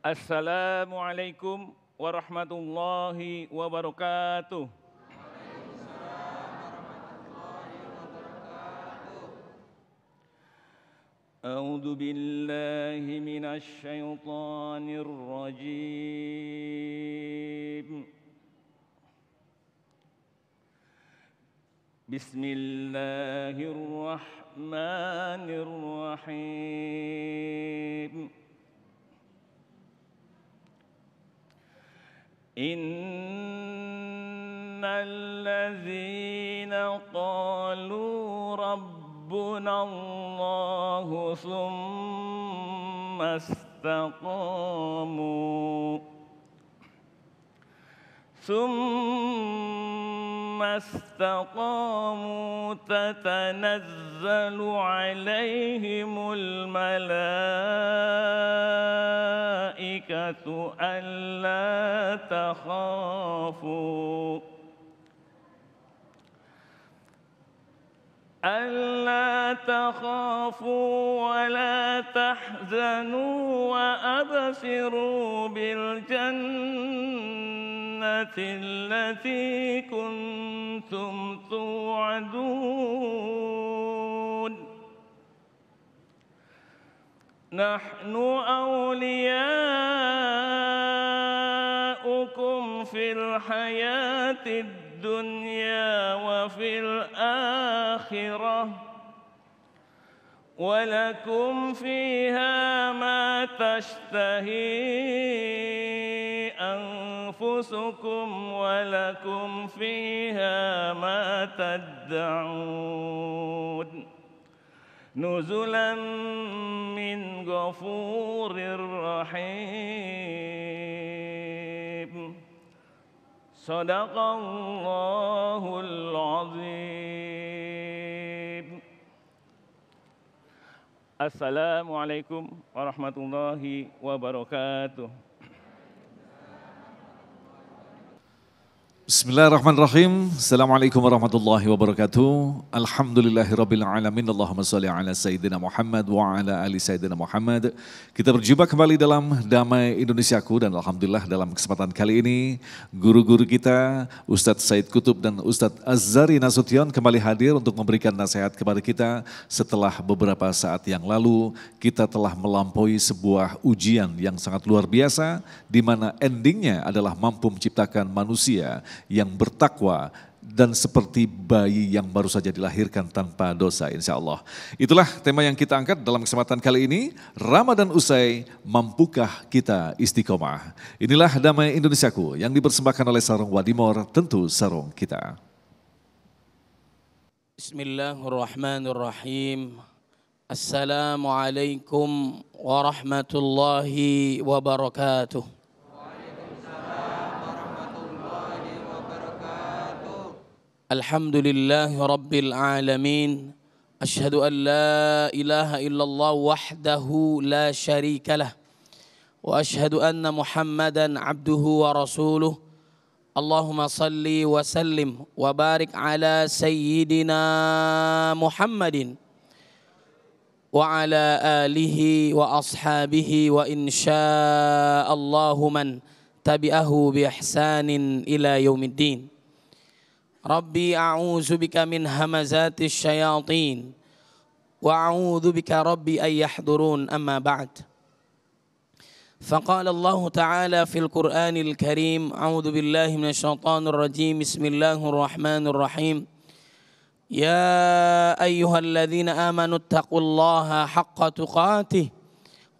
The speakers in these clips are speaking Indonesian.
Assalamualaikum warahmatullahi wabarakatuh. A'udzu billahi minasy syaithanir rajim. Bismillahirrahmanirrahim. Innal ladzina qalu rabbuna Allahu tsumma istaqamu tatanazzalu alaihimul malaikatu alla takhafu wa la tahzanu wa abshiru bil jannati allati kuntum tu'adun. Nahnu awliya'ukum fil hayatid dunya wa fil akhirah wa lakum fiha ma tashtahi anfusukum wa lakum fiha ma tad'un nuzulan min ghafurir rahim. Sadaqallahul azim. Assalamualaikum warahmatullahi wabarakatuh. Bismillahirrahmanirrahim. Assalamualaikum warahmatullahi wabarakatuh. Alhamdulillahirabbil alamin. Allahumma shalli ala sayyidina Muhammad wa ala ali sayyidina Muhammad. Kita berjumpa kembali dalam Damai Indonesiaku, dan alhamdulillah dalam kesempatan kali ini guru-guru kita Ustadz Said Kutub dan Ustadz Azhari Nasution kembali hadir untuk memberikan nasihat kepada kita setelah beberapa saat yang lalu kita telah melampaui sebuah ujian yang sangat luar biasa, di mana endingnya adalah mampu menciptakan manusia yang bertakwa dan seperti bayi yang baru saja dilahirkan tanpa dosa, insya Allah. Itulah tema yang kita angkat dalam kesempatan kali ini. Ramadan usai, mampukah kita istiqomah? Inilah Damai Indonesiaku yang dipersembahkan oleh Sarung Wadimor, tentu sarung kita. Bismillahirrahmanirrahim. Assalamualaikum warahmatullahi wabarakatuh. Alhamdulillahi Rabbil Alamin. Ashhadu an la ilaha illallah wahdahu la sharika lah. Wa ashhadu anna Muhammadan abduhu wa rasuluh. Allahumma salli wa sallim wa barik ala sayyidina Muhammadin wa ala alihi wa ashabihi wa insya'allahu man tabi'ahu bi ihsanin ila yaumiddin. Rabbi a'udzu bika min hamazatis syayatin wa a'udzu bika rabbi ay yahdurun, amma ba'd. Faqala Allah Ta'ala fil Qur'anil Karim, a'udzu billahi minasyaitonir rajim, bismillahirrahmanirrahim. Ya ayyuhalladzina amanu taqullaha haqqa tuqatih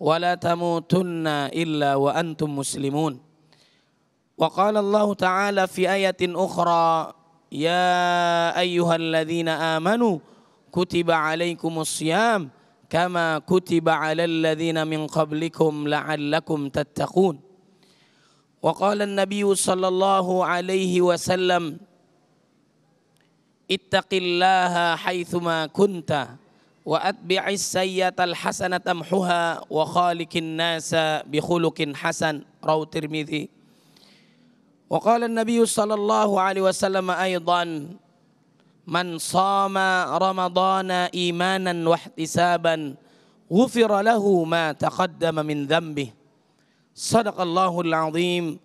wa la tamutunna illa wa antum muslimun. Wa qala Allah Ta'ala fi ayatin ukhra, Ya ayyuhalladzina amanu kutiba alaikumus siyam kama kutiba alal ladzina min qablikum la'allakum tattaqun. Wa qala an-nabiyyu sallallahu alaihi wasallam ittaqillaha haitsuma kunta wa atbi'is sayyi'atal hasanata tamhuha wa khaliqin nasa bi khuluqin hasan, rawahu Tirmidzi. Wa qala an-nabiy sallallahu alaihi wasallam aidan man shama ramadana imanan wa ihtisaban ghufira lahu ma taqaddama min dhanbihi. Sadaqallahul azim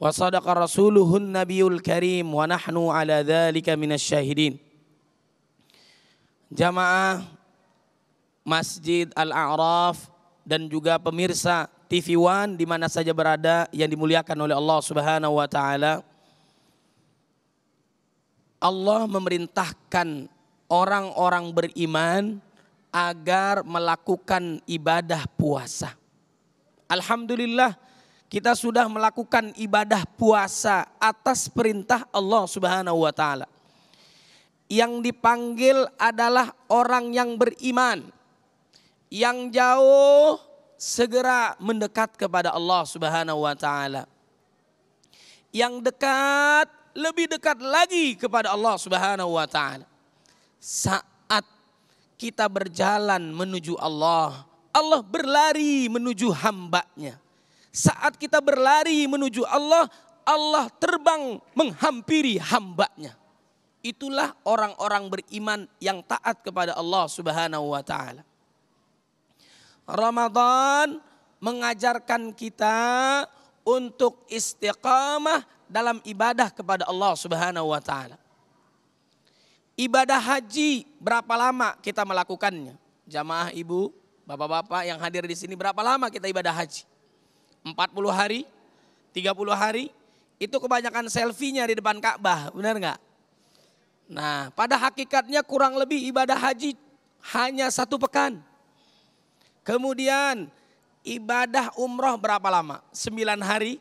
wa sadaqa rasuluhun nabiyul karim wa nahnu ala dzalika minasyahidin. Jamaah Masjid Al-A'raf dan juga pemirsa TV One di mana saja berada yang dimuliakan oleh Allah Subhanahu wa taala. Allah memerintahkan orang-orang beriman agar melakukan ibadah puasa. Alhamdulillah kita sudah melakukan ibadah puasa atas perintah Allah Subhanahu wa taala. Yang dipanggil adalah orang yang beriman, yang jauh segera mendekat kepada Allah Subhanahu wa taala. Yang dekat, lebih dekat lagi kepada Allah Subhanahu wa taala. Saat kita berjalan menuju Allah, Allah berlari menuju hambanya. Saat kita berlari menuju Allah, Allah terbang menghampiri hambanya. Itulah orang-orang beriman yang taat kepada Allah Subhanahu wa taala. Ramadan mengajarkan kita untuk istiqamah dalam ibadah kepada Allah Subhanahu wa taala. Ibadah haji berapa lama kita melakukannya? Jamaah ibu, bapak-bapak yang hadir di sini, berapa lama kita ibadah haji? 40 hari? 30 hari? Itu kebanyakan selfie-nya di depan Ka'bah, benar enggak? Nah, pada hakikatnya kurang lebih ibadah haji hanya 1 pekan. Kemudian ibadah umroh berapa lama? 9 hari,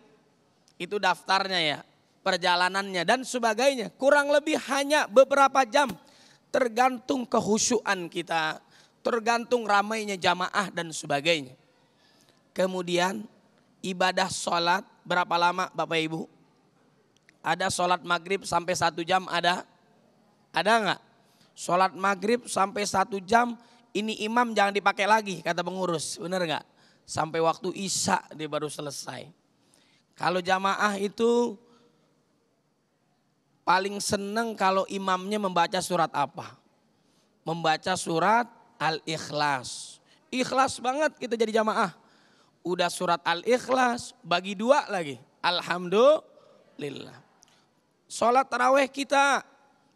itu daftarnya ya, perjalanannya dan sebagainya. Kurang lebih hanya beberapa jam, tergantung kehusyuan kita, tergantung ramainya jamaah dan sebagainya. Kemudian ibadah sholat berapa lama Bapak Ibu? Ada sholat maghrib sampai 1 jam ada? Ada enggak? Sholat maghrib sampai 1 jam, ini imam jangan dipakai lagi kata pengurus, benar enggak? Sampai waktu isya dia baru selesai. Kalau jamaah itu paling seneng kalau imamnya membaca surat apa? Membaca surat Al-Ikhlas. Ikhlas banget kita jadi jamaah. Udah surat Al-Ikhlas, bagi 2 lagi. Alhamdulillah. Sholat tarawih kita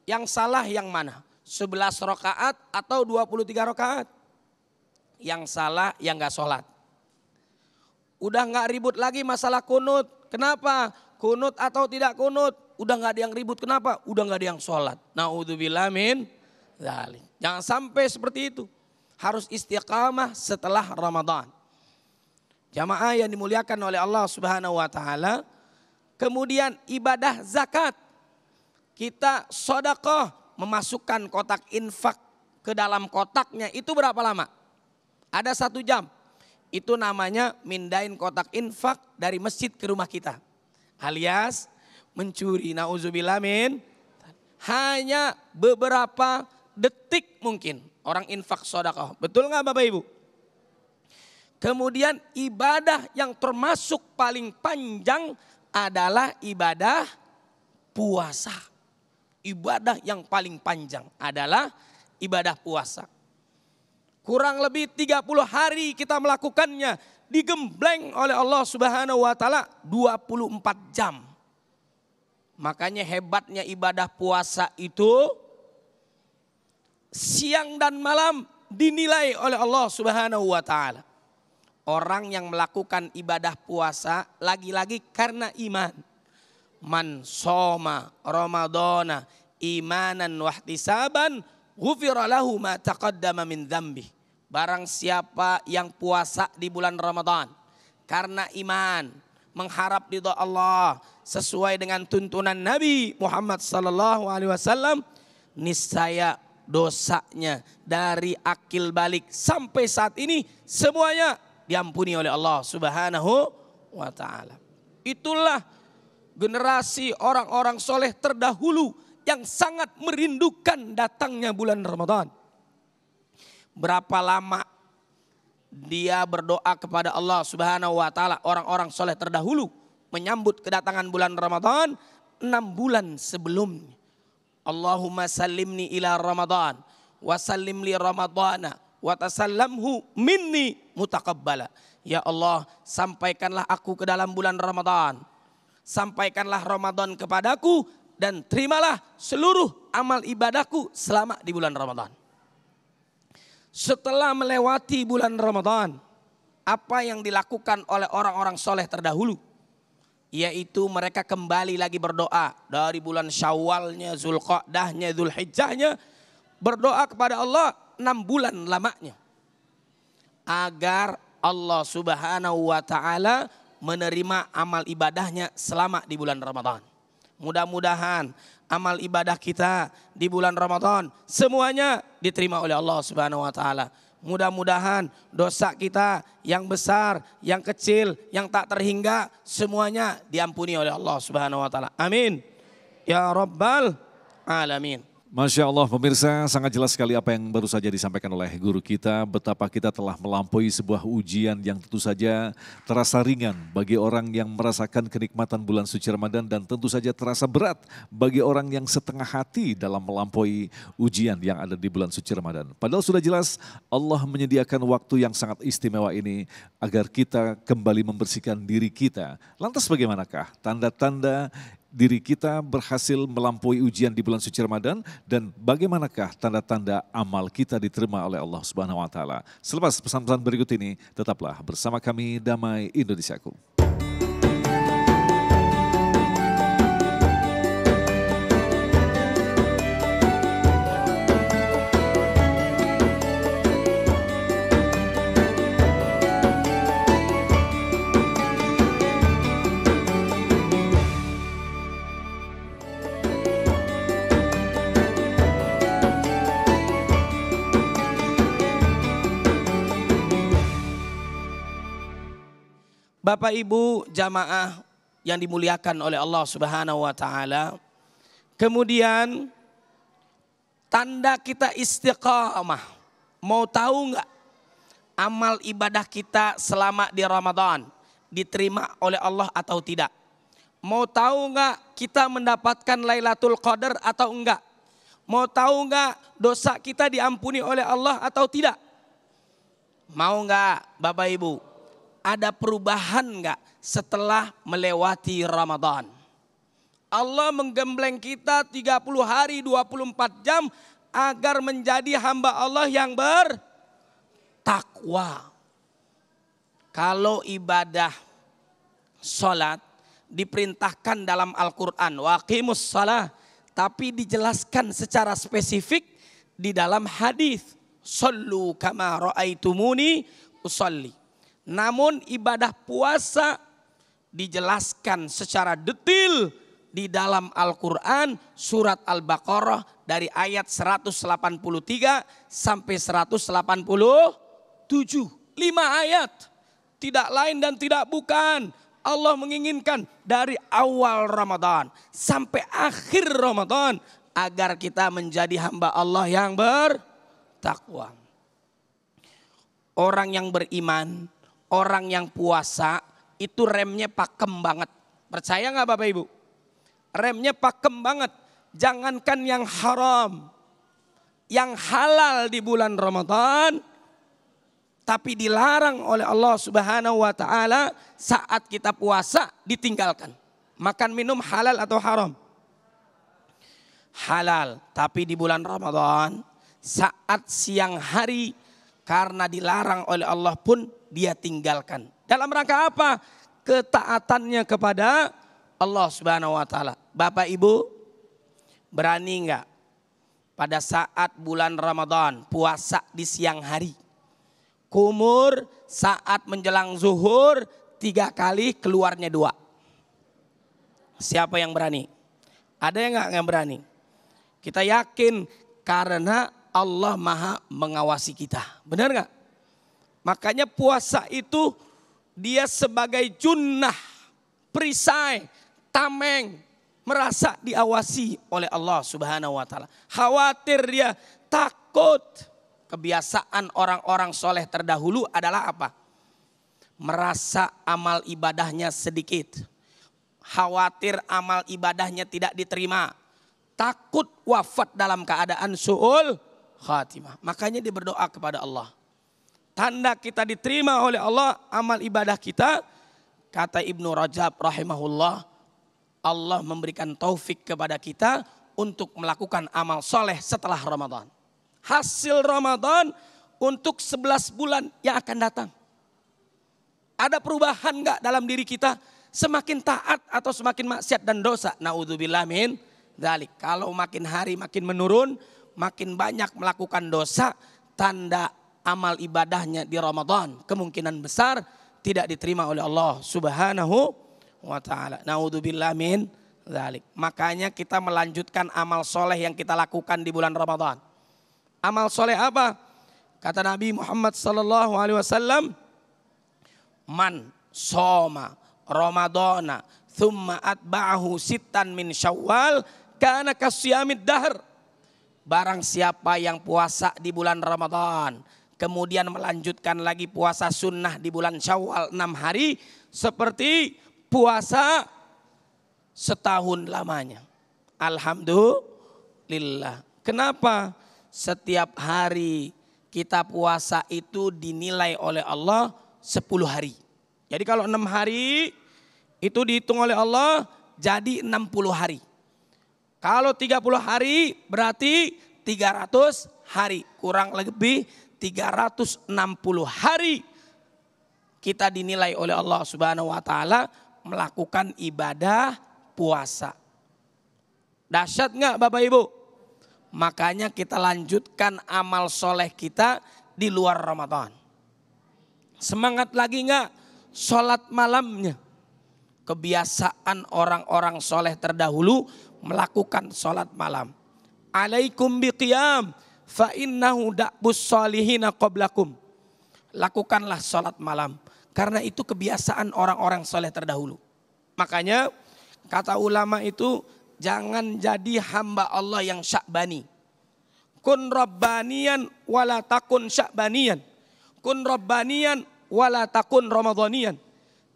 yang salah yang mana? 11 rakaat atau 23 rakaat? Yang salah yang gak sholat. Udah gak ribut lagi masalah kunut. Kenapa? Kunut atau tidak kunut? Udah gak ada yang ribut. Kenapa? Udah gak ada yang sholat. Na'udzubillah min dzalik. Jangan sampai seperti itu. Harus istiqamah setelah Ramadan. Jamaah yang dimuliakan oleh Allah Subhanahu wa taala. Kemudian ibadah zakat. Kita sedekah, memasukkan kotak infak ke dalam kotaknya, itu berapa lama? Ada 1 jam. Itu namanya mindahin kotak infak dari masjid ke rumah kita. Alias mencuri, na'udzubillah min. Hanya beberapa detik mungkin orang infak sedekah. Betul nggak Bapak Ibu? Kemudian ibadah yang termasuk paling panjang adalah ibadah puasa. Ibadah yang paling panjang adalah ibadah puasa. Kurang lebih 30 hari kita melakukannya, digembleng oleh Allah Subhanahu wa taala 24 jam. Makanya hebatnya ibadah puasa itu siang dan malam dinilai oleh Allah Subhanahu wa taala. Orang yang melakukan ibadah puasa lagi-lagi karena iman. Man shoma ramadhana imanan wahtisaban ghufira lahu ma taqaddama min dzambi. Barang siapa yang puasa di bulan Ramadan karena iman, mengharap ridha Allah sesuai dengan tuntunan Nabi Muhammad sallallahu alaihi wasallam, niscaya dosanya dari akil balik sampai saat ini semuanya diampuni oleh Allah Subhanahu wa taala. Itulah generasi orang-orang soleh terdahulu yang sangat merindukan datangnya bulan Ramadan. Berapa lama dia berdoa kepada Allah Subhanahu wa taala, orang-orang soleh terdahulu menyambut kedatangan bulan Ramadan 6 bulan sebelumnya. Allahumma sallimni ila Ramadan wa sallim li Ramadana wa tasallamhu minni mutaqabbala. Ya Allah, sampaikanlah aku ke dalam bulan Ramadan. Sampaikanlah Ramadan kepadaku dan terimalah seluruh amal ibadahku selama di bulan Ramadan. Setelah melewati bulan Ramadan, apa yang dilakukan oleh orang-orang soleh terdahulu? Yaitu mereka kembali lagi berdoa dari bulan Syawalnya, Zulqa'dahnya, Zulhijjahnya, berdoa kepada Allah 6 bulan lamanya. Agar Allah Subhanahu wa Ta'ala menerima amal ibadahnya selama di bulan Ramadan. Mudah-mudahan amal ibadah kita di bulan Ramadan semuanya diterima oleh Allah Subhanahu wa Ta'ala. Mudah-mudahan dosa kita yang besar, yang kecil, yang tak terhingga semuanya diampuni oleh Allah Subhanahu wa Ta'ala. Amin. Ya Rabbal Alamin. Masya Allah pemirsa, sangat jelas sekali apa yang baru saja disampaikan oleh guru kita. Betapa kita telah melampaui sebuah ujian yang tentu saja terasa ringan bagi orang yang merasakan kenikmatan bulan suci Ramadan. Dan tentu saja terasa berat bagi orang yang setengah hati dalam melampaui ujian yang ada di bulan suci Ramadan. Padahal sudah jelas Allah menyediakan waktu yang sangat istimewa ini agar kita kembali membersihkan diri kita. Lantas bagaimanakah tanda-tanda diri kita berhasil melampaui ujian di bulan suci Ramadan dan bagaimanakah tanda-tanda amal kita diterima oleh Allah Subhanahu wa Ta'ala. Selepas pesan-pesan berikut ini, tetaplah bersama kami Damai Indonesiaku. Bapak Ibu jamaah yang dimuliakan oleh Allah Subhanahu wa Ta'ala. Kemudian tanda kita istiqamah. Mau tahu enggak amal ibadah kita selama di Ramadan diterima oleh Allah atau tidak? Mau tahu enggak kita mendapatkan Lailatul Qadar atau enggak? Mau tahu enggak dosa kita diampuni oleh Allah atau tidak? Mau enggak Bapak Ibu? Ada perubahan enggak setelah melewati Ramadan? Allah menggembleng kita 30 hari 24 jam agar menjadi hamba Allah yang bertakwa. Kalau ibadah sholat diperintahkan dalam Al-Quran, waqimus shalah, tapi dijelaskan secara spesifik di dalam hadis, sallu kama ra'aitumuni usolli. Namun ibadah puasa dijelaskan secara detail di dalam Al-Quran surat Al-Baqarah dari ayat 183 sampai 187. 5 ayat. Tidak lain dan tidak bukan. Allah menginginkan dari awal Ramadan sampai akhir Ramadan agar kita menjadi hamba Allah yang bertakwa. Orang yang beriman, orang yang puasa itu remnya pakem banget. Percaya nggak Bapak Ibu? Remnya pakem banget. Jangankan yang haram, yang halal di bulan Ramadan, tapi dilarang oleh Allah Subhanahu wa Ta'ala saat kita puasa ditinggalkan. Makan minum halal atau haram? Halal, tapi di bulan Ramadan saat siang hari karena dilarang oleh Allah pun dia tinggalkan. Dalam rangka apa? Ketaatannya kepada Allah Subhanahu wa Ta'ala. Bapak Ibu, berani enggak pada saat bulan Ramadan puasa di siang hari, kumur saat menjelang zuhur 3 kali, keluarnya 2? Siapa yang berani? Ada yang enggak yang berani? Kita yakin karena Allah Maha mengawasi kita. Benar enggak? Makanya puasa itu dia sebagai junnah, perisai, tameng, merasa diawasi oleh Allah Subhanahu wa Ta'ala. Khawatir dia, takut. Kebiasaan orang-orang soleh terdahulu adalah apa? Merasa amal ibadahnya sedikit. Khawatir amal ibadahnya tidak diterima. Takut wafat dalam keadaan su'ul khatimah. Makanya dia berdoa kepada Allah. tanda kita diterima oleh Allah amal ibadah kita, kata Ibnu Rajab rahimahullah, Allah memberikan taufik kepada kita untuk melakukan amal soleh setelah Ramadan. Hasil Ramadan untuk 11 bulan yang akan datang. Ada perubahan enggak dalam diri kita? Semakin taat atau semakin maksiat dan dosa? Naudzubillah min dzalik. Kalau makin hari makin menurun, makin banyak melakukan dosa, tanda amal ibadahnya di Ramadan kemungkinan besar tidak diterima oleh Allah Subhanahu wa taala. Naudzubillah min dzalik. Makanya kita melanjutkan amal soleh yang kita lakukan di bulan Ramadan. Amal soleh apa? Kata Nabi Muhammad sallallahu alaihi wasallam, man soma Ramadana thumma atba'ahu sittan min Syawal kana kasyamid dahr. Barang siapa yang puasa di bulan Ramadan kemudian melanjutkan lagi puasa sunnah di bulan Syawal 6 hari, seperti puasa setahun lamanya. Alhamdulillah. Kenapa? Setiap hari kita puasa itu dinilai oleh Allah 10 hari. Jadi kalau 6 hari itu dihitung oleh Allah jadi 60 hari. Kalau 30 hari berarti 300 hari. Kurang lebih 360 hari kita dinilai oleh Allah Subhanahu wa taala melakukan ibadah puasa. Dahsyat enggak Bapak Ibu? Makanya kita lanjutkan amal soleh kita di luar Ramadan. Semangat lagi enggak sholat malamnya? Kebiasaan orang-orang soleh terdahulu melakukan sholat malam. Alaikum biqiyam fa innahu da'bus salihina qablakum. Lakukanlah sholat malam, karena itu kebiasaan orang-orang soleh terdahulu. Makanya kata ulama itu, jangan jadi hamba Allah yang sya'bani. Kun rabbaniyan wala takun sya'baniyan. Kun rabbaniyan wala takun ramadhaniyan.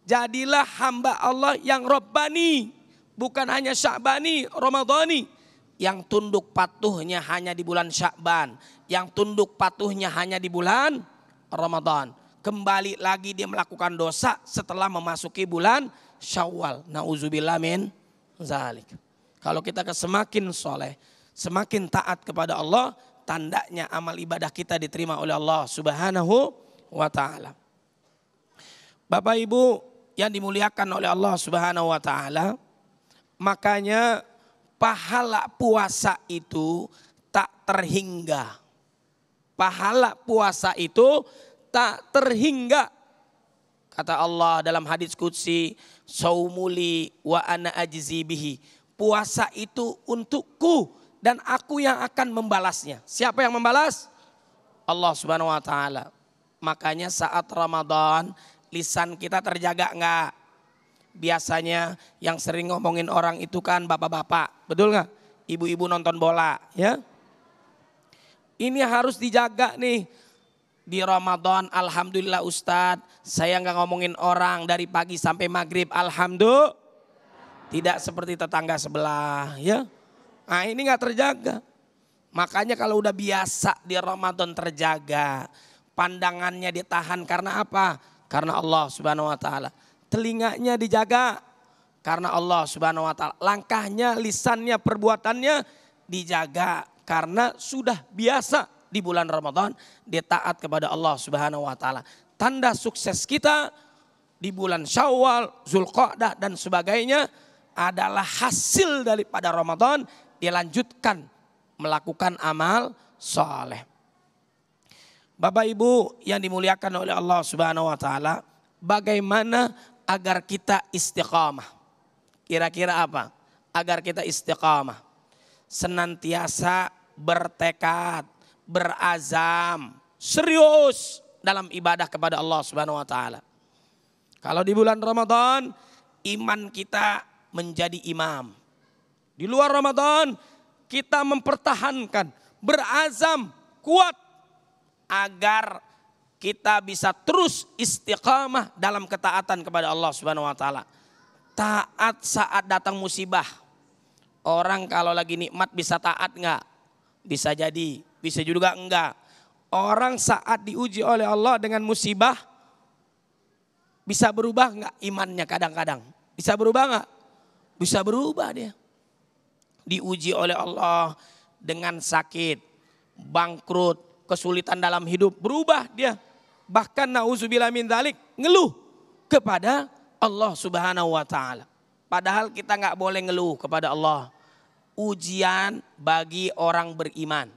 Jadilah hamba Allah yang rabbani, bukan hanya sya'bani, ramadhani. Yang tunduk patuhnya hanya di bulan Sya'ban, yang tunduk patuhnya hanya di bulan Ramadan. Kembali lagi dia melakukan dosa setelah memasuki bulan Syawal. Nauzubillah min zalik. Kalau kita semakin soleh, semakin taat kepada Allah, tandanya amal ibadah kita diterima oleh Allah Subhanahu wa taala. Bapak Ibu yang dimuliakan oleh Allah Subhanahu wa taala, makanya pahala puasa itu tak terhingga. Pahala puasa itu tak terhingga. Kata Allah dalam hadis qudsi, saumuli wa ana ajzi bihi. Puasa itu untukku dan aku yang akan membalasnya. Siapa yang membalas? Allah Subhanahu wa taala. Makanya saat Ramadan lisan kita terjaga enggak? Biasanya yang sering ngomongin orang itu kan bapak-bapak, betul nggak? Ibu-ibu nonton bola, ya. Ini harus dijaga nih di Ramadan. Alhamdulillah Ustadz, saya nggak ngomongin orang dari pagi sampai maghrib. Alhamdulillah, tidak seperti tetangga sebelah, ya. Nah ini nggak terjaga. Makanya kalau udah biasa di Ramadan terjaga, pandangannya ditahan karena apa? Karena Allah Subhanahu wa taala. Telinganya dijaga karena Allah Subhanahu wa taala. Langkahnya, lisannya, perbuatannya dijaga karena sudah biasa di bulan Ramadan dia taat kepada Allah Subhanahu wa taala. Tanda sukses kita di bulan Syawal, Zulqa'dah dan sebagainya adalah hasil daripada Ramadan dia lanjutkan melakukan amal soleh. Bapak Ibu yang dimuliakan oleh Allah Subhanahu wa taala, bagaimana agar kita istiqamah? Kira-kira apa? Agar kita istiqamah. Senantiasa bertekad, berazam, serius dalam ibadah kepada Allah Subhanahu wa taala. Kalau di bulan Ramadan, iman kita menjadi imam. Di luar Ramadan, kita mempertahankan, berazam, kuat agar kita bisa terus istiqamah dalam ketaatan kepada Allah Subhanahu wa taala. Taat saat datang musibah. Orang kalau lagi nikmat bisa taat enggak? Bisa jadi, bisa juga enggak. Orang saat diuji oleh Allah dengan musibah, bisa berubah nggak imannya kadang-kadang? Bisa berubah nggak? Bisa berubah dia. Diuji oleh Allah dengan sakit, bangkrut, kesulitan dalam hidup, berubah dia. Bahkan na'udzubillah min dzalik, ngeluh kepada Allah Subhanahu wa taala. Padahal kita nggak boleh ngeluh kepada Allah. Ujian bagi orang beriman.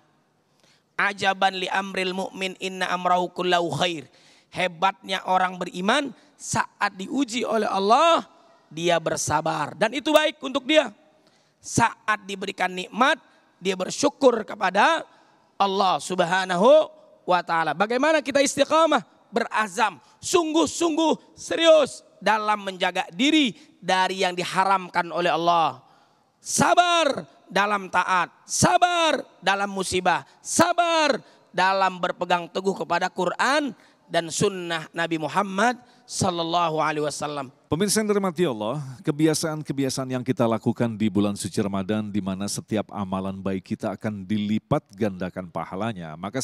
Ajaban li amril mu'min inna amrahu kullahu khair. Hebatnya orang beriman saat diuji oleh Allah, dia bersabar. Dan itu baik untuk dia. Saat diberikan nikmat, dia bersyukur kepada Allah Subhanahu wa ta'ala. Bagaimana kita istiqamah? Berazam, sungguh-sungguh serius dalam menjaga diri dari yang diharamkan oleh Allah. Sabar dalam taat, sabar dalam musibah, sabar dalam berpegang teguh kepada Quran dan sunnah Nabi Muhammad sallallahu alaihi wasallam. Pemirsa yang dirahmati Allah, kebiasaan-kebiasaan yang kita lakukan di bulan suci Ramadan di mana setiap amalan baik kita akan dilipat gandakan pahalanya. Maka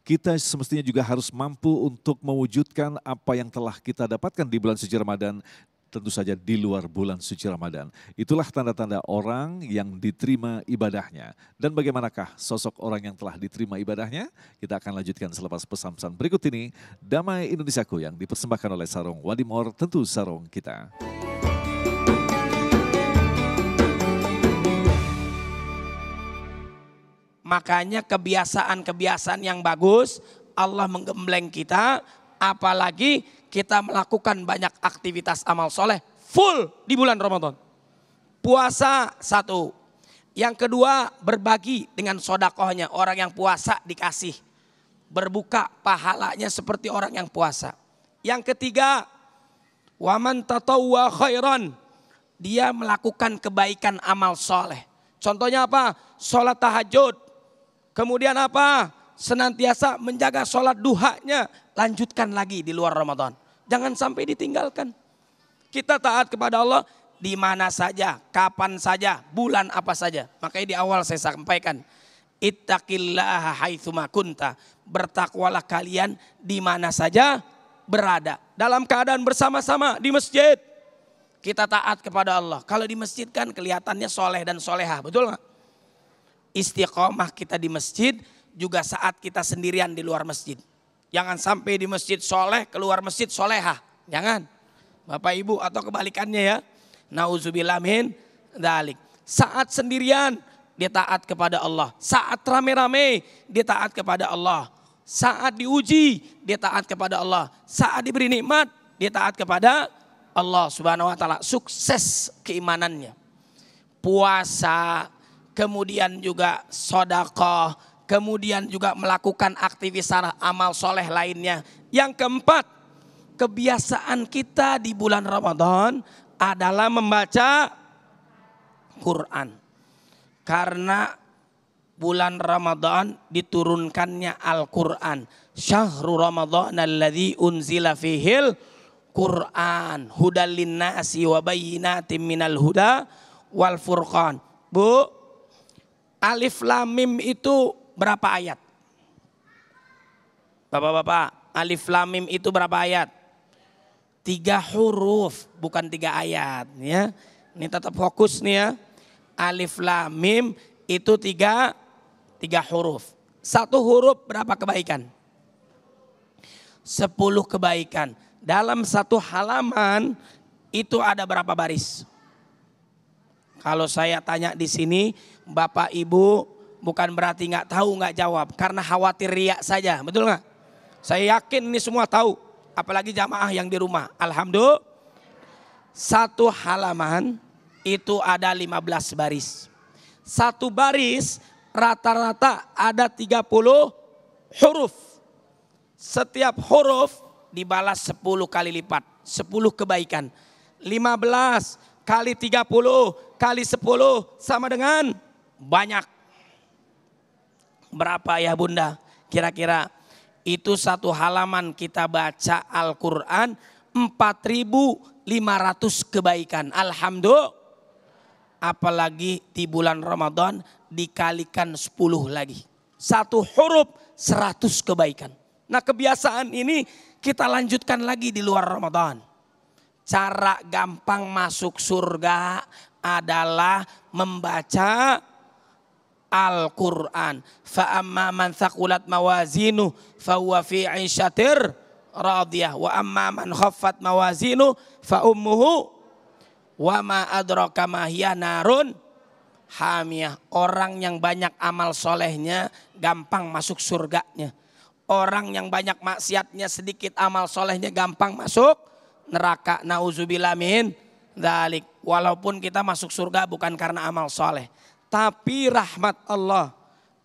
kita semestinya juga harus mampu untuk mewujudkan apa yang telah kita dapatkan di bulan suci Ramadan, tentu saja di luar bulan suci Ramadan. Itulah tanda-tanda orang yang diterima ibadahnya. Dan bagaimanakah sosok orang yang telah diterima ibadahnya? Kita akan lanjutkan selepas pesan-pesan berikut ini. Damai Indonesiaku yang dipersembahkan oleh Sarung Wadimor, tentu sarung kita. Makanya kebiasaan-kebiasaan yang bagus Allah menggembleng kita, apalagi kita melakukan banyak aktivitas amal soleh full di bulan Ramadan. Puasa satu. Yang kedua, berbagi dengan sodakohnya. Orang yang puasa dikasih. Berbuka pahalanya seperti orang yang puasa. Yang ketiga, waman tatawwa khairan. Dia melakukan kebaikan amal soleh. Contohnya apa? Sholat tahajud. Kemudian apa? Senantiasa menjaga sholat duhanya. Lanjutkan lagi di luar Ramadan. Jangan sampai ditinggalkan. Kita taat kepada Allah di mana saja, kapan saja, bulan apa saja. Makanya di awal saya sampaikan, ittaqillaha haitsuma kunta. Bertakwalah kalian di mana saja berada. Dalam keadaan bersama-sama di masjid, kita taat kepada Allah. Kalau di masjid kan kelihatannya soleh dan solehah, betul nggak? Istiqomah kita di masjid juga saat kita sendirian di luar masjid. Jangan sampai di masjid soleh, keluar masjid solehah. Jangan. Bapak Ibu atau kebalikannya ya. Nauzubillah min dzalik. Saat sendirian dia taat kepada Allah. Saat rame-rame dia taat kepada Allah. Saat diuji dia taat kepada Allah. Saat diberi nikmat dia taat kepada Allah Subhanahu wa taala. Sukses keimanannya. Puasa, kemudian juga sedekah, kemudian juga melakukan aktivitas amal soleh lainnya. Yang keempat, kebiasaan kita di bulan Ramadan adalah membaca Quran. Karena bulan Ramadan diturunkannya Al-Quran. Syahrul Ramadan alladzi unzila fihil Quran. Hudal linnasi wa bayyinatin minal huda wal furqan. Bu, Alif Lam Mim itu berapa ayat? Bapak-bapak, Alif Lam Mim itu berapa ayat? 3 huruf, bukan 3 ayat. Ya. Ini tetap fokus nih ya. Alif Lam Mim itu 3 huruf. 1 huruf berapa kebaikan? 10 kebaikan. Dalam 1 halaman itu ada berapa baris? Kalau saya tanya di sini, Bapak Ibu bukan berarti nggak tahu, nggak jawab. Karena khawatir riak saja, betul nggak? Saya yakin ini semua tahu. Apalagi jamaah yang di rumah. Alhamdulillah. 1 halaman itu ada 15 baris. 1 baris rata-rata ada 30 huruf. Setiap huruf dibalas 10 kali lipat. 10 kebaikan. 15 kali 30 kali 10 sama dengan banyak. Berapa ya Bunda? Kira-kira itu 1 halaman kita baca Al-Quran 4.500 kebaikan. Alhamdulillah. Apalagi di bulan Ramadan dikalikan 10 lagi. Satu huruf 100 kebaikan. Nah kebiasaan ini kita lanjutkan lagi di luar Ramadan. Cara gampang masuk surga adalah membaca Al-Quran. Fa amma man thaqulat mawazinu fa huwa fi 'ishatir radiyah wa amma man khaffat mawazinu fa ummuhu wa ma adraka ma hiya narun hamiyah. Orang yang banyak amal solehnya gampang masuk surganya. Orang yang banyak maksiatnya sedikit amal solehnya gampang masuk neraka. Nauzubillah min dzalik. Walaupun kita masuk surga bukan karena amal soleh, tapi rahmat Allah.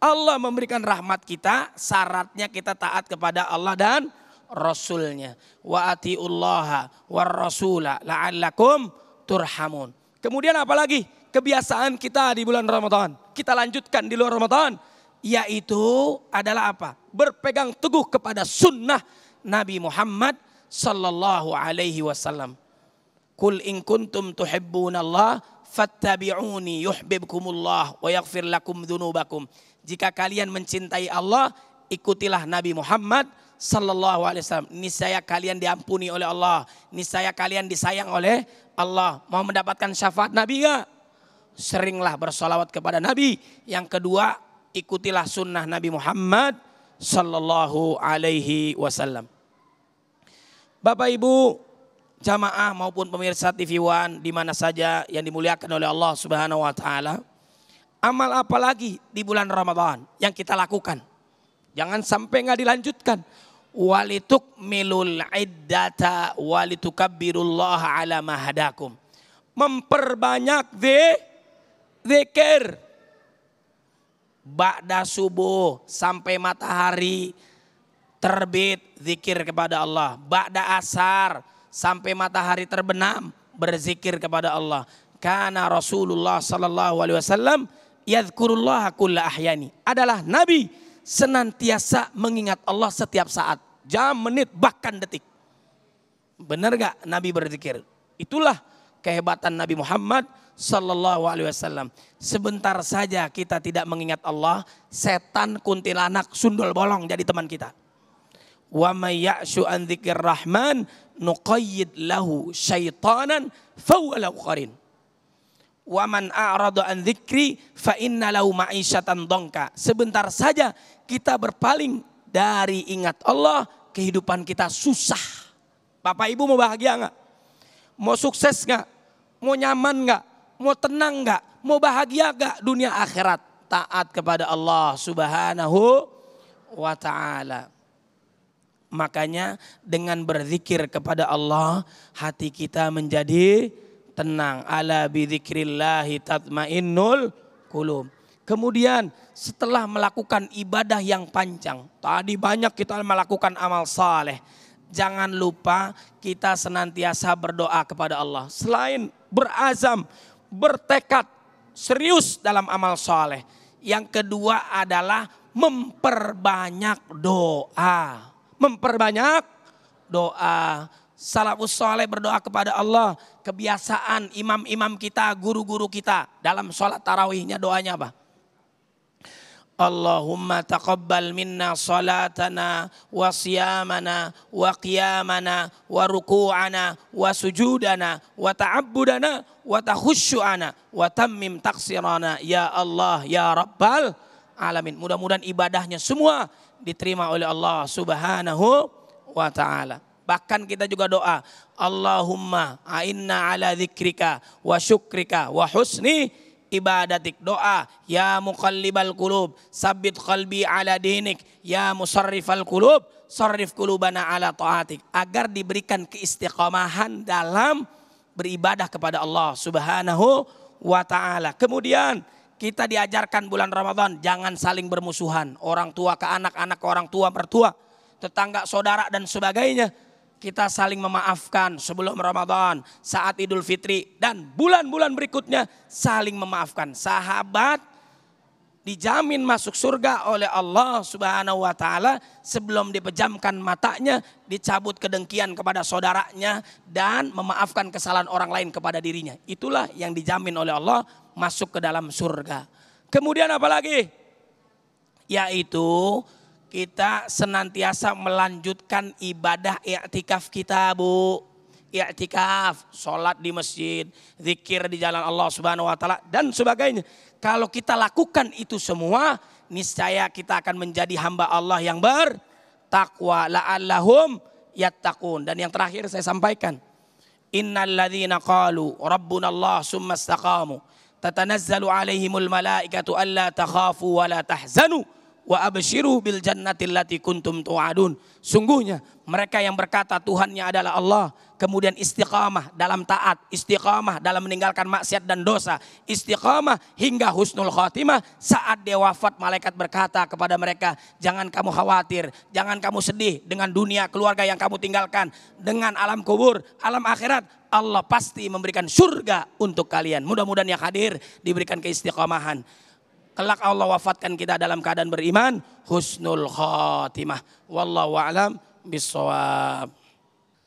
Allah memberikan rahmat kita, syaratnya kita taat kepada Allah dan Rasulnya. Wa atiullaha war rasula la'allakum turhamun. Kemudian apa lagi? Kebiasaan kita di bulan Ramadan, kita lanjutkan di luar Ramadan, yaitu adalah apa? Berpegang teguh kepada sunnah Nabi Muhammad sallallahu alaihi wasallam. Qul in kuntum tuhibbunallah fattabi'uni yuhibbukumullah wa yaghfir lakum dzunubakum. Jika kalian mencintai Allah, ikutilah Nabi Muhammad sallallahu alaihi wasallam. Niscaya kalian diampuni oleh Allah, niscaya kalian disayang oleh Allah. Mau mendapatkan syafaat Nabi enggak? Seringlah bersolawat kepada Nabi. Yang kedua, ikutilah sunnah Nabi Muhammad sallallahu alaihi wasallam. Bapak Ibu jamaah maupun pemirsa TV One di mana saja yang dimuliakan oleh Allah Subhanahu wa taala. Amal apa lagi di bulan Ramadan yang kita lakukan? Jangan sampai enggak dilanjutkan. Walitukmilul iddata walitukabbirullaha ala ma hadakum. Memperbanyak zikir. Ba'da subuh sampai matahari terbit zikir kepada Allah. Ba'da asar sampai matahari terbenam berzikir kepada Allah. Kana Rasulullah sallallahu alaihi wasallam yadhkurullah kulla ahyani. Adalah Nabi senantiasa mengingat Allah setiap saat, jam, menit, bahkan detik. Benar gak Nabi berzikir? Itulah kehebatan Nabi Muhammad sallallahu alaihi wasallam. Sebentar saja kita tidak mengingat Allah, setan, kuntilanak, sundul bolong jadi teman kita. Wa may ya'shu an dzikir rahman nuqayyid lahu syaitanan fahuwa lahu qarin. Wa man a'rada an dzikri fa inna lahu ma'isyatan dhanka. Sebentar saja kita berpaling dari ingat Allah, kehidupan kita susah. Bapak Ibu mau bahagia enggak? Mau sukses enggak? Mau nyaman enggak? Mau tenang enggak? Mau bahagia enggak dunia akhirat? Taat kepada Allah Subhanahu wa taala. Makanya dengan berzikir kepada Allah, hati kita menjadi tenang. Ala bidzikrillahi tatmainnul qulub. Kemudian setelah melakukan ibadah yang panjang, tadi banyak kita melakukan amal saleh. Jangan lupa kita senantiasa berdoa kepada Allah. Selain berazam, bertekad, serius dalam amal saleh. Yang kedua adalah memperbanyak doa. Memperbanyak doa. Salafus saleh berdoa kepada Allah. Kebiasaan imam-imam kita, guru-guru kita dalam sholat tarawihnya doanya apa? Allahumma taqabbal minna salatana wa siyamana wa qiyamana wa ruku'ana wa sujudana wa ta'abbudana wa takhushu'ana wa tammim taqsirana ya Allah ya Rabbal alamin. Mudah-mudahan ibadahnya semua diterima oleh Allah Subhanahu wa taala. Bahkan kita juga doa, Allahumma a'inna ala dzikrika wa syukrika wa husni ibadatik. Doa, ya muqallibal qulub, sabbit qalbi ala dinik, ya musarrifal qulub, sarrif qulubana ala taatik. Agar diberikan keistiqomahan dalam beribadah kepada Allah Subhanahu wa taala. Kemudian kita diajarkan bulan Ramadan jangan saling bermusuhan. Orang tua ke anak, anak ke orang tua, mertua, tetangga, saudara dan sebagainya. Kita saling memaafkan sebelum Ramadan, saat Idul Fitri dan bulan-bulan berikutnya saling memaafkan. Sahabat dijamin masuk surga oleh Allah Subhanahu wa taala sebelum dipejamkan matanya, dicabut kedengkian kepada saudaranya dan memaafkan kesalahan orang lain kepada dirinya. Itulah yang dijamin oleh Allah masuk ke dalam surga. Kemudian apa lagi? yaitu kita senantiasa melanjutkan ibadah i'tikaf kita, Bu. I'tikaf, sholat di masjid, zikir di jalan Allah Subhanahu wa taala dan sebagainya. Kalau kita lakukan itu semua, niscaya kita akan menjadi hamba Allah yang bertakwa, la'allahum yattaqun. Dan yang terakhir saya sampaikan, innal ladzina qalu rabbunallah summa istaqamu tatanazzalu alaihimul malaikatu alla takhafu wa la tahzanu wa abshiru bil jannati allati kuntum tu'adun. Sungguhnya mereka yang berkata Tuhannya adalah Allah, kemudian istiqamah dalam taat, istiqamah dalam meninggalkan maksiat dan dosa, istiqamah hingga husnul khatimah. Saat dia wafat, malaikat berkata kepada mereka, jangan kamu khawatir, jangan kamu sedih dengan dunia, keluarga yang kamu tinggalkan, dengan alam kubur, alam akhirat. Allah pasti memberikan surga untuk kalian. Mudah-mudahan yang hadir diberikan keistiqamahan. Kelak Allah wafatkan kita dalam keadaan beriman, husnul khatimah. Wallahu a'lam bishawab.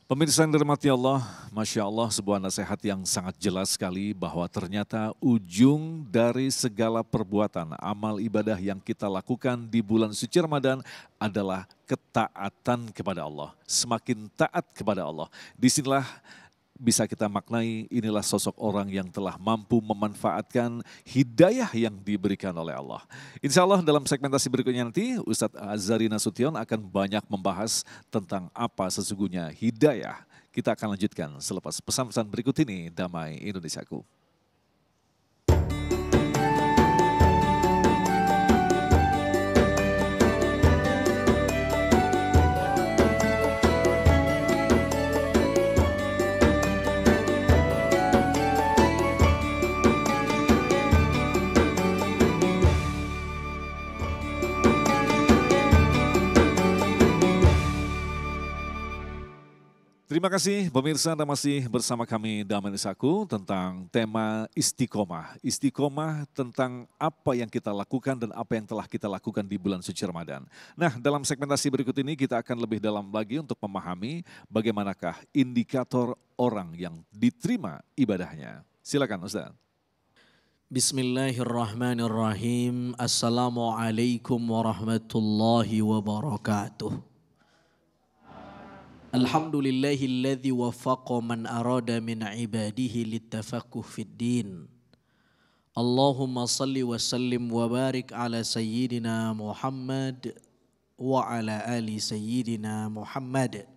Pemirsa yang dirahmati Allah, Masya Allah, sebuah nasihat yang sangat jelas sekali bahwa ternyata ujung dari segala perbuatan amal ibadah yang kita lakukan di bulan suci Ramadan adalah ketaatan kepada Allah. Semakin taat kepada Allah, disinilah bisa kita maknai inilah sosok orang yang telah mampu memanfaatkan hidayah yang diberikan oleh Allah. Insya Allah dalam segmentasi berikutnya nanti Ustadz Azhari Nasution akan banyak membahas tentang apa sesungguhnya hidayah. Kita akan lanjutkan selepas pesan-pesan berikut ini. Damai Indonesiaku. Terima kasih pemirsa, Anda masih bersama kami Damai Indonesiaku tentang tema istiqomah. Istiqomah tentang apa yang kita lakukan dan apa yang telah kita lakukan di bulan suci Ramadan. Nah, dalam segmentasi berikut ini kita akan lebih dalam lagi untuk memahami bagaimanakah indikator orang yang diterima ibadahnya. Silakan Ustaz. Bismillahirrahmanirrahim. Assalamualaikum warahmatullahi wabarakatuh. Alhamdulillahilladzi wafaqa man arada min ibadihi littafaqquh fid din. Allahumma salli wa sallim wa barik ala sayyidina Muhammad wa ala ali sayyidina Muhammad.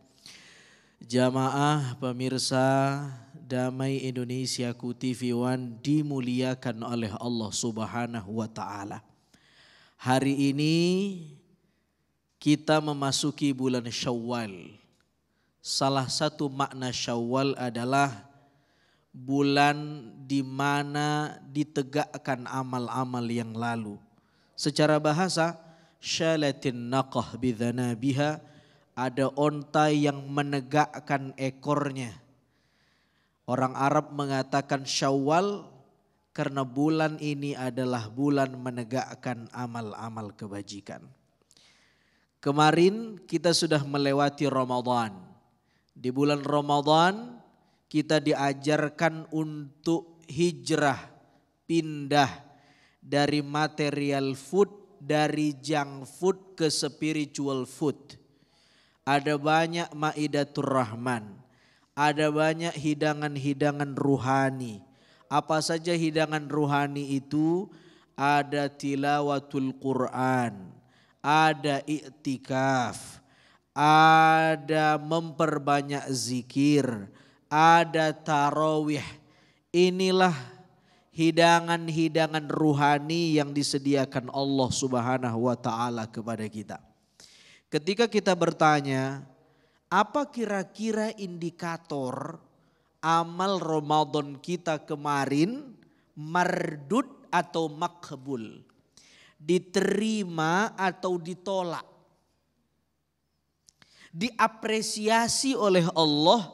Jamaah pemirsa Damai Indonesiaku TV One dimuliakan oleh Allah Subhanahu wa taala. Hari ini kita memasuki bulan Syawal. Salah satu makna Syawal adalah bulan di mana ditegakkan amal-amal yang lalu. Secara bahasa, syalatin naqah bidzanabiha, ada onta yang menegakkan ekornya. Orang Arab mengatakan Syawal karena bulan ini adalah bulan menegakkan amal-amal kebajikan. Kemarin kita sudah melewati Ramadan. Di bulan Ramadan kita diajarkan untuk hijrah, pindah dari material food, dari junk food ke spiritual food. Ada banyak Maidatur Rahman, ada banyak hidangan-hidangan ruhani. Apa saja hidangan ruhani itu? Ada tilawatul Quran, ada i'tikaf, ada memperbanyak zikir, ada tarawih. Inilah hidangan-hidangan ruhani yang disediakan Allah Subhanahu wa taala kepada kita. Ketika kita bertanya, apa kira-kira indikator amal Ramadan kita kemarin mardud atau makbul? Diterima atau ditolak? Diapresiasi oleh Allah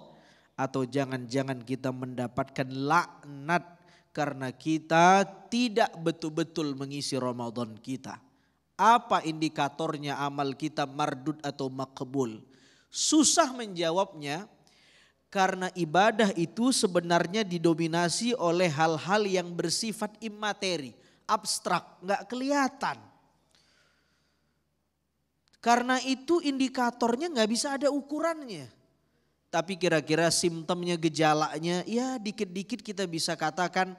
atau jangan-jangan kita mendapatkan laknat karena kita tidak betul-betul mengisi Ramadan kita. Apa indikatornya amal kita mardud atau makbul? Susah menjawabnya karena ibadah itu sebenarnya didominasi oleh hal-hal yang bersifat imateri, abstrak, nggak kelihatan. Karena itu indikatornya nggak bisa ada ukurannya. Tapi kira-kira simptomnya, gejalanya, ya dikit-dikit kita bisa katakan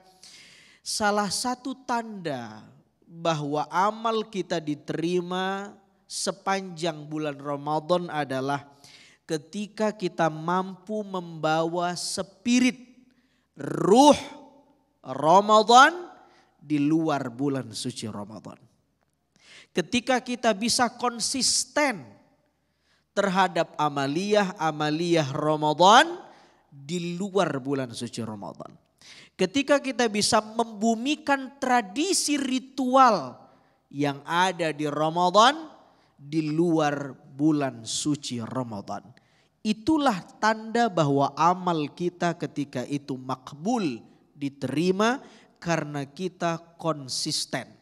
salah satu tanda bahwa amal kita diterima sepanjang bulan Ramadan adalah ketika kita mampu membawa spirit ruh Ramadan di luar bulan suci Ramadan. Ketika kita bisa konsisten terhadap amaliyah Ramadan di luar bulan suci Ramadan. Ketika kita bisa membumikan tradisi ritual yang ada di Ramadan di luar bulan suci Ramadan. Itulah tanda bahwa amal kita ketika itu makbul, diterima karena kita konsisten.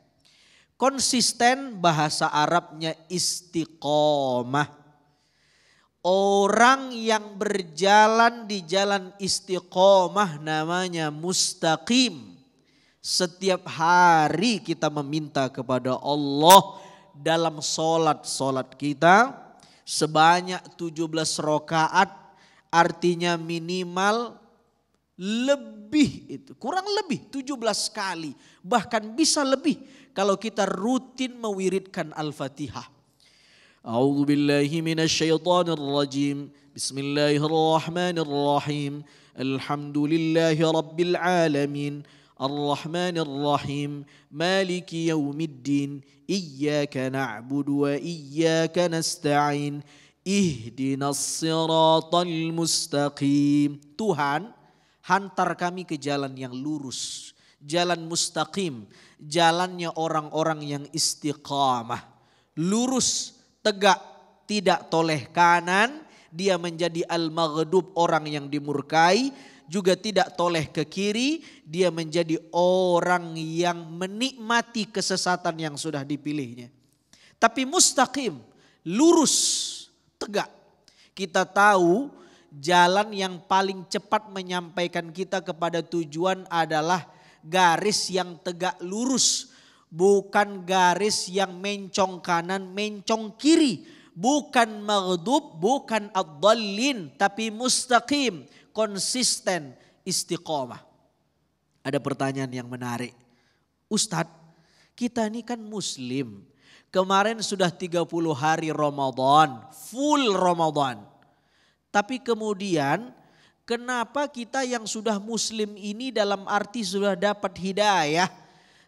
Konsisten bahasa Arabnya istiqomah. Orang yang berjalan di jalan istiqomah namanya mustaqim. Setiap hari kita meminta kepada Allah dalam solat kita sebanyak 17 rakaat, artinya minimal lebih itu, kurang lebih 17 kali, bahkan bisa lebih kalau kita rutin mewiridkan Al-Fatihah. A'udzu billahi minasyaitonir rajim. Bismillahirrahmanirrahim. Alhamdulillahi rabbil alamin. Ar-Rahmanir Rahim. Maliki yaumiddin. Iyyaka na'budu wa iyyaka nasta'in. Ihdinas siratal mustaqim. Tuhan, hantar kami ke jalan yang lurus, jalan mustaqim, jalannya orang-orang yang istiqamah, lurus, tegak, tidak toleh kanan, dia menjadi al-maghdub, orang yang dimurkai, juga tidak toleh ke kiri, dia menjadi orang yang menikmati kesesatan yang sudah dipilihnya. Tapi mustaqim, lurus, tegak. Kita tahu jalan yang paling cepat menyampaikan kita kepada tujuan adalah garis yang tegak lurus. Bukan garis yang mencong kanan, mencong kiri. Bukan maghdub, bukan ad-dallin, tapi mustaqim, konsisten, istiqomah. Ada pertanyaan yang menarik. Ustadz, kita ini kan muslim. Kemarin sudah 30 hari Ramadan, full Ramadan. Tapi kemudian kenapa kita yang sudah muslim ini dalam arti sudah dapat hidayah,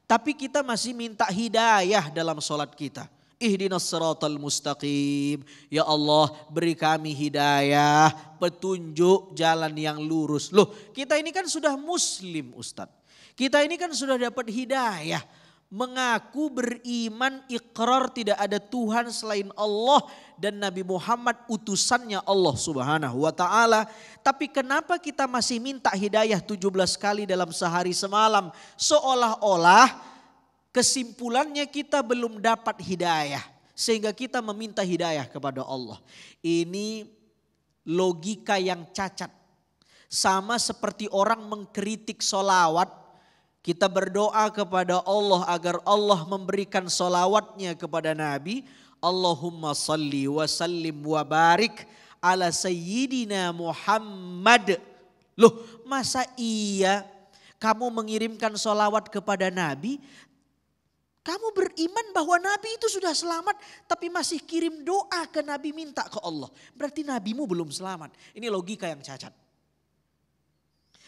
tapi kita masih minta hidayah dalam sholat kita. Ihdinas siratal mustaqim. Ya Allah, beri kami hidayah, petunjuk jalan yang lurus. Loh, kita ini kan sudah muslim, Ustadz. Kita ini kan sudah dapat hidayah. Mengaku beriman, ikrar tidak ada Tuhan selain Allah dan Nabi Muhammad utusannya Allah Subhanahu wa taala. Tapi kenapa kita masih minta hidayah 17 kali dalam sehari semalam? Seolah-olah kesimpulannya kita belum dapat hidayah sehingga kita meminta hidayah kepada Allah. Ini logika yang cacat. Sama seperti orang mengkritik solawat. Kita berdoa kepada Allah agar Allah memberikan solawatnya kepada Nabi. Allahumma salli wa sallim wa barik ala sayyidina Muhammad. Loh, masa iya kamu mengirimkan solawat kepada Nabi? Kamu beriman bahwa Nabi itu sudah selamat tapi masih kirim doa ke Nabi, minta ke Allah. Berarti Nabimu belum selamat. Ini logika yang cacat.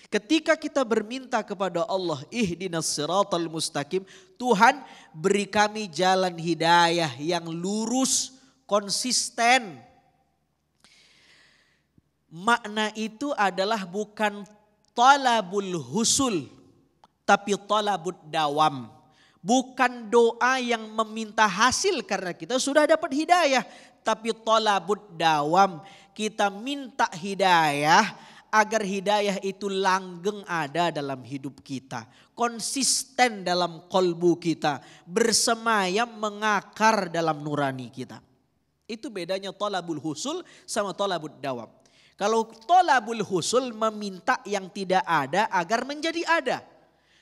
Ketika kita berminta kepada Allah, ihdinas siratal mustaqim, Tuhan beri kami jalan hidayah yang lurus, konsisten. Makna itu adalah bukan talabul husul, tapi talabud dawam. Bukan doa yang meminta hasil karena kita sudah dapat hidayah, tapi talabud dawam. Kita minta hidayah agar hidayah itu langgeng ada dalam hidup kita. Konsisten dalam kolbu kita. Bersemayam mengakar dalam nurani kita. Itu bedanya tolabul husul sama tolabul dawam. Kalau tolabul husul meminta yang tidak ada agar menjadi ada.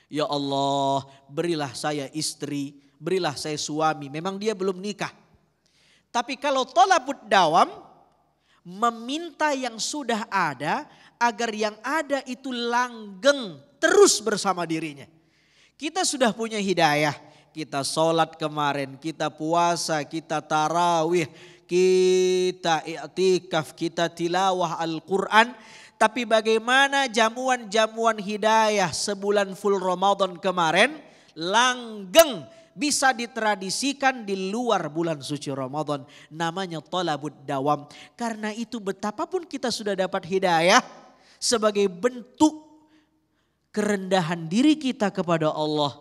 Ya Allah, berilah saya istri, berilah saya suami. Memang dia belum nikah. Tapi kalau thalabud dawam, meminta yang sudah ada agar yang ada itu langgeng terus bersama dirinya. Kita sudah punya hidayah, kita sholat kemarin, kita puasa, kita tarawih, kita i'tikaf, kita tilawah Al-Quran. Tapi bagaimana jamuan-jamuan hidayah sebulan full Ramadan kemarin langgeng bisa ditradisikan di luar bulan suci Ramadan. Namanya thalabud dawam. Karena itu betapapun kita sudah dapat hidayah sebagai bentuk kerendahan diri kita kepada Allah,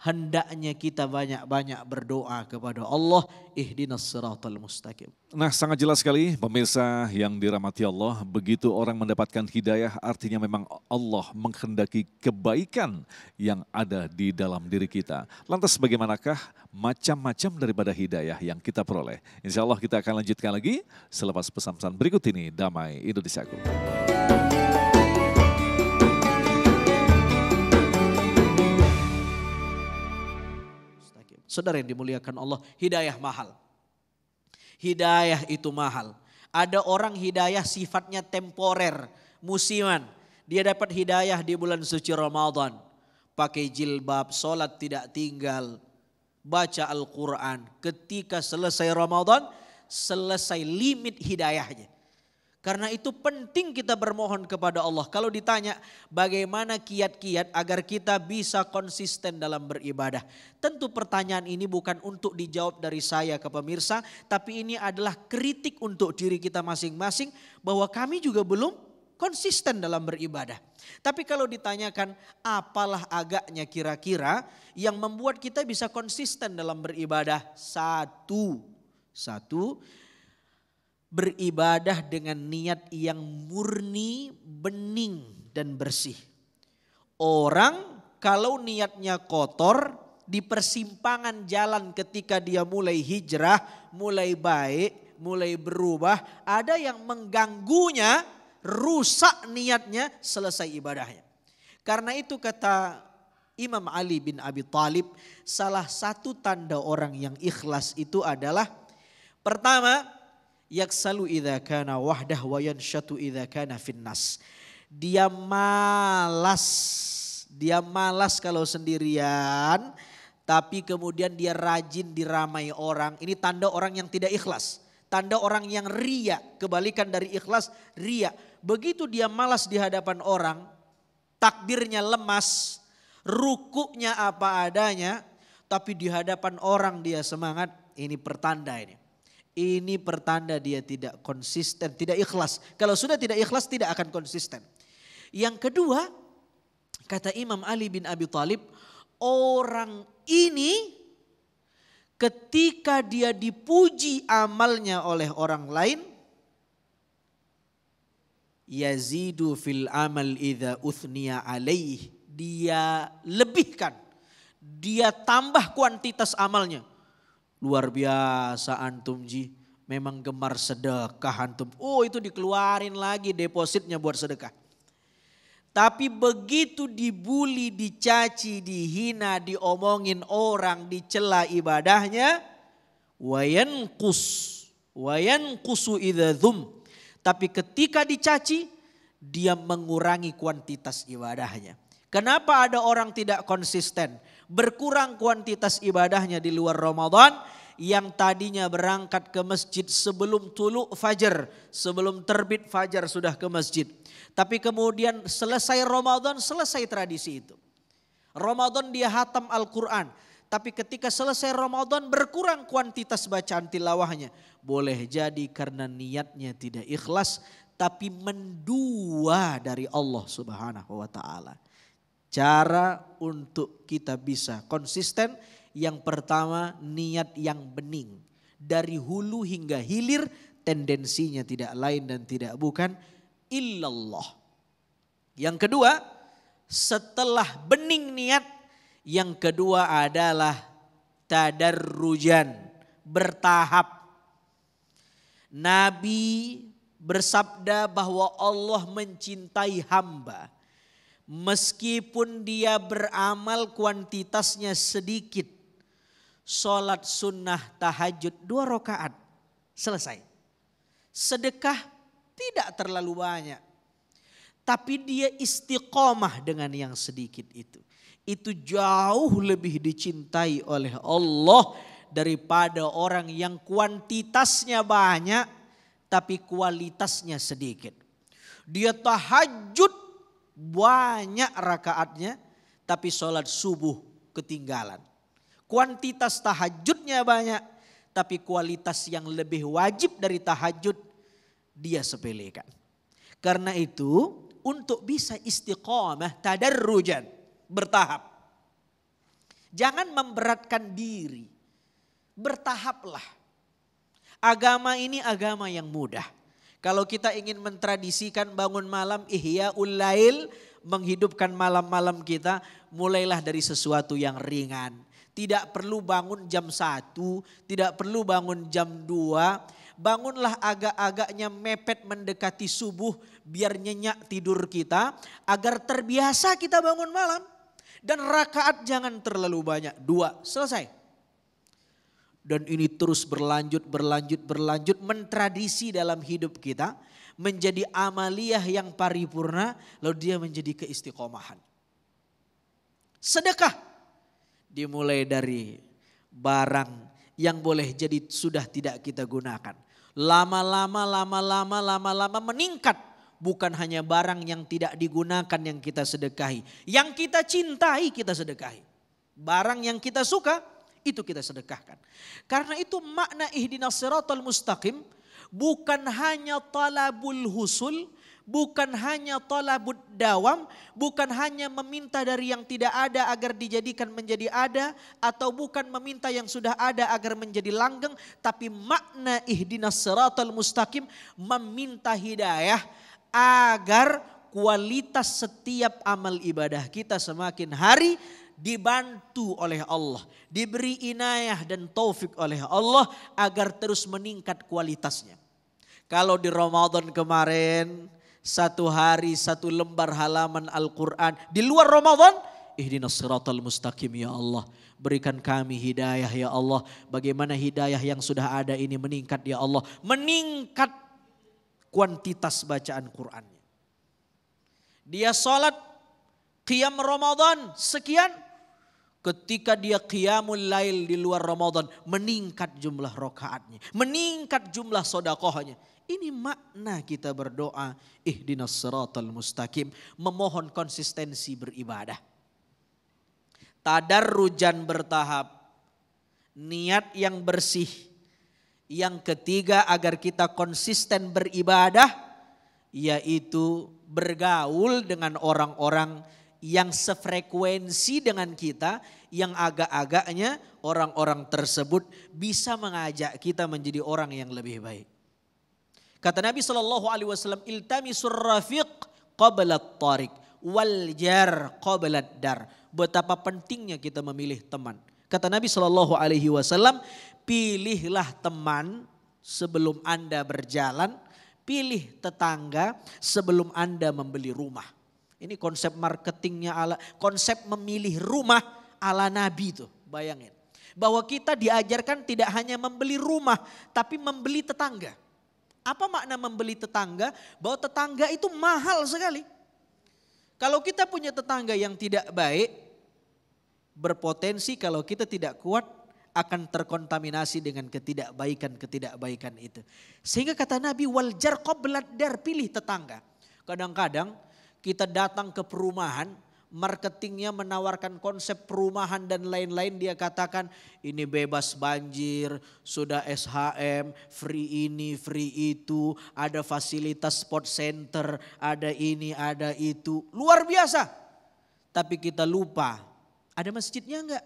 hendaknya kita banyak-banyak berdoa kepada Allah, ihdinas siratal mustaqim. Nah, sangat jelas sekali pemirsa yang dirahmati Allah, begitu orang mendapatkan hidayah artinya memang Allah menghendaki kebaikan yang ada di dalam diri kita. Lantas bagaimanakah macam-macam daripada hidayah yang kita peroleh? Insya Allah kita akan lanjutkan lagi selepas pesan-pesan berikut ini. Damai Indonesiaku. Saudara yang dimuliakan Allah, hidayah mahal. Hidayah itu mahal. Ada orang hidayah sifatnya temporer, musiman. Dia dapat hidayah di bulan suci Ramadan. Pakai jilbab, sholat tidak tinggal, baca Al-Quran. Ketika selesai Ramadan, selesai limit hidayahnya. Karena itu penting kita bermohon kepada Allah. Kalau ditanya bagaimana kiat-kiat agar kita bisa konsisten dalam beribadah. Tentu pertanyaan ini bukan untuk dijawab dari saya ke pemirsa. Tapi ini adalah kritik untuk diri kita masing-masing. Bahwa kami juga belum konsisten dalam beribadah. Tapi kalau ditanyakan apalah agaknya kira-kira yang membuat kita bisa konsisten dalam beribadah. Satu. Beribadah dengan niat yang murni, bening dan bersih. Orang kalau niatnya kotor di persimpangan jalan ketika dia mulai hijrah, mulai baik, mulai berubah, ada yang mengganggunya, rusak niatnya, selesai ibadahnya. Karena itu kata Imam Ali bin Abi Thalib, salah satu tanda orang yang ikhlas itu adalah pertama, yaksalu idza kana wahdah wa yanshatu idza kana finnas. Dia malas kalau sendirian, tapi kemudian dia rajin diramai orang. Ini tanda orang yang tidak ikhlas. Tanda orang yang riya, kebalikan dari ikhlas, riya. Begitu dia malas di hadapan orang, takbirnya lemas, rukuknya apa adanya, tapi di hadapan orang dia semangat, ini pertanda ini. Ini pertanda dia tidak konsisten, tidak ikhlas. Kalau sudah tidak ikhlas tidak akan konsisten. Yang kedua, kata Imam Ali bin Abi Thalib, orang ini ketika dia dipuji amalnya oleh orang lain, yazidu fil amal idza uthniya alaih. Dia lebihkan, dia tambah kuantitas amalnya. Luar biasa antum ji, memang gemar sedekah antum. Oh itu dikeluarin lagi depositnya buat sedekah. Tapi begitu dibully, dicaci, dihina, diomongin orang, dicela ibadahnya, wayanqusu idza dhum. Tapi ketika dicaci, dia mengurangi kuantitas ibadahnya. Kenapa ada orang tidak konsisten? Berkurang kuantitas ibadahnya di luar Ramadan, yang tadinya berangkat ke masjid sebelum tulu fajar, sebelum terbit fajar sudah ke masjid. Tapi kemudian selesai Ramadan, selesai tradisi itu. Ramadan dia hatam Al-Quran. Tapi ketika selesai Ramadan berkurang kuantitas bacaan tilawahnya. Boleh jadi karena niatnya tidak ikhlas, tapi mendua dari Allah Subhanahu wa ta'ala. Cara untuk kita bisa konsisten, yang pertama niat yang bening. Dari hulu hingga hilir tendensinya tidak lain dan tidak bukan illallah. Yang kedua, setelah bening niat, yang kedua adalah tadarrujan, bertahap. Nabi bersabda bahwa Allah mencintai hamba. Meskipun dia beramal kuantitasnya sedikit. sholat sunnah tahajud 2 rakaat, selesai. Sedekah tidak terlalu banyak. Tapi dia istiqomah dengan yang sedikit itu. Itu jauh lebih dicintai oleh Allah daripada orang yang kuantitasnya banyak tapi kualitasnya sedikit. Dia tahajud banyak rakaatnya tapi sholat subuh ketinggalan. Kuantitas tahajudnya banyak tapi kualitas yang lebih wajib dari tahajud dia sepelekan. Karena itu untuk bisa istiqomah tadarrujan, bertahap. Jangan memberatkan diri, bertahaplah. Agama ini agama yang mudah. Kalau kita ingin mentradisikan bangun malam, ihya'ul lail, menghidupkan malam-malam kita, mulailah dari sesuatu yang ringan. Tidak perlu bangun jam 1, tidak perlu bangun jam 2. Bangunlah agak-agaknya mepet mendekati subuh biar nyenyak tidur kita. Agar terbiasa kita bangun malam. Dan rakaat jangan terlalu banyak, 2, selesai. Dan ini terus berlanjut, mentradisi dalam hidup kita. Menjadi amaliyah yang paripurna, lalu dia menjadi keistiqomahan. Sedekah. Dimulai dari barang yang boleh jadi sudah tidak kita gunakan. Lama-lama meningkat. Bukan hanya barang yang tidak digunakan yang kita sedekahi. Yang kita cintai kita sedekahi. Barang yang kita suka itu kita sedekahkan. Karena itu makna ihdinas siratal mustaqim bukan hanya talabul husul, bukan hanya talabud dawam, bukan hanya meminta dari yang tidak ada agar dijadikan menjadi ada, atau bukan meminta yang sudah ada agar menjadi langgeng, tapi makna ihdinas siratal mustaqim meminta hidayah agar kualitas setiap amal ibadah kita semakin hari dibantu oleh Allah, diberi inayah dan taufik oleh Allah agar terus meningkat kualitasnya. Kalau di Ramadan kemarin 1 hari 1 lembar halaman Al-Quran. Di luar Ramadan, ihdinas siratal mustaqim ya Allah. Berikan kami hidayah ya Allah. Bagaimana hidayah yang sudah ada ini meningkat ya Allah. Meningkat kuantitas bacaan Qurannya. Dia salat qiyam Ramadan sekian. Ketika dia qiyamul lail di luar Ramadan, meningkat jumlah rakaatnya, meningkat jumlah sedekahnya. Ini makna kita berdoa ihdinas siratal mustaqim, memohon konsistensi beribadah. Tadarrujan bertahap, niat yang bersih. Yang ketiga agar kita konsisten beribadah, yaitu bergaul dengan orang-orang yang sefrekuensi dengan kita, yang agak-agaknya orang-orang tersebut bisa mengajak kita menjadi orang yang lebih baik. Kata Nabi SAW, iltamisur rafiq qabla at-tariq wal jar qabla ad-dar. Betapa pentingnya kita memilih teman. Kata Nabi SAW, pilihlah teman sebelum Anda berjalan, pilih tetangga sebelum Anda membeli rumah. Ini konsep marketingnya, konsep memilih rumah ala Nabi tuh, bayangin. Bahwa kita diajarkan tidak hanya membeli rumah, tapi membeli tetangga. Apa makna membeli tetangga? Bahwa tetangga itu mahal sekali. Kalau kita punya tetangga yang tidak baik, berpotensi kalau kita tidak kuat akan terkontaminasi dengan ketidakbaikan itu. Sehingga kata Nabi, wal jar qabla dar, pilih tetangga. Kadang-kadang kita datang ke perumahan, marketingnya menawarkan konsep perumahan dan lain-lain. Dia katakan ini bebas banjir, sudah SHM, free ini, free itu, ada fasilitas sport center, ada ini, ada itu. Luar biasa. Tapi kita lupa, ada masjidnya enggak?